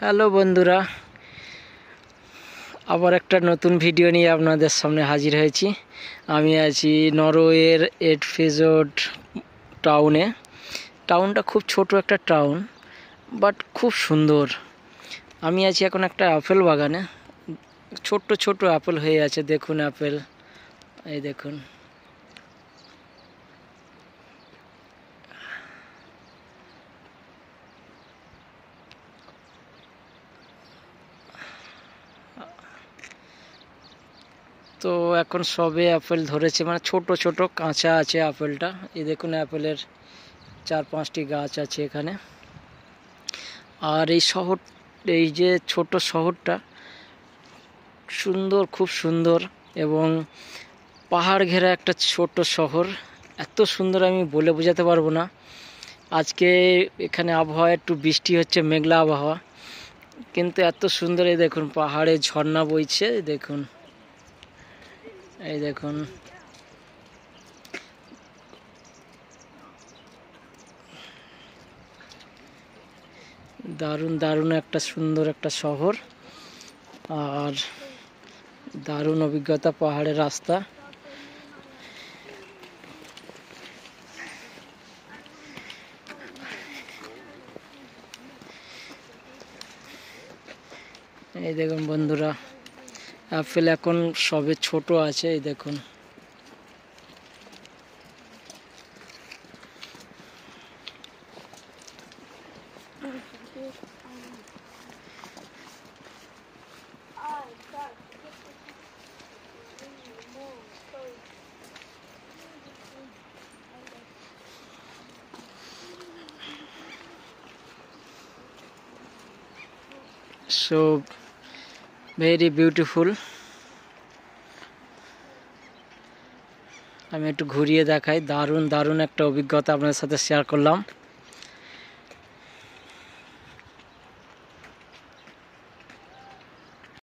Hello বন্ধুরা, আবার একটা নতুন ভিডিও নিয়ে আপনাদের সামনে হাজির হয়েছি। আমি আছি নরওয়ের এডফিজোড টাউনটা খুব ছোট একটা টাউন, বাট খুব সুন্দর। আমি আছি এখন একটা আপেল বাগানে। ছোট্ট ছোট আপেল হয়ে আছে, দেখুন আপেল, এই দেখুন। তো এখন সবে আপেল ধরেছে, মানে ছোট ছোট কাঁচা আছে আপেলটা। এই দেখুন আপেলের 4-5টি গাছ আছে এখানে। আর এই যে ছোট শহরটা সুন্দর, খুব সুন্দর, এবং পাহাড় ঘেরা একটা ছোট শহর। এত সুন্দর আমি বলে বোঝাতে পারবো না। আজকে এখানে আবহাওয়া একটু বৃষ্টি হচ্ছে, মেঘলা আবহাওয়া, কিন্তু এত সুন্দর। এই দেখুন পাহাড়ে ঝর্ণা বইছে, দেখুন, এই দেখুন। দারুণ দারুণ একটা সুন্দর একটা শহর, আর দারুণ অভিজ্ঞতা পাহাড়ের রাস্তা। এই দেখুন বন্ধুরা, আপেল এখন সবে ছোট আছে, এই দেখুন। So very beautiful। আমি একটু ঘুরিয়ে দেখাই। দারুণ দারুণ একটা অভিজ্ঞতা আপনাদের সাথে শেয়ার করলাম।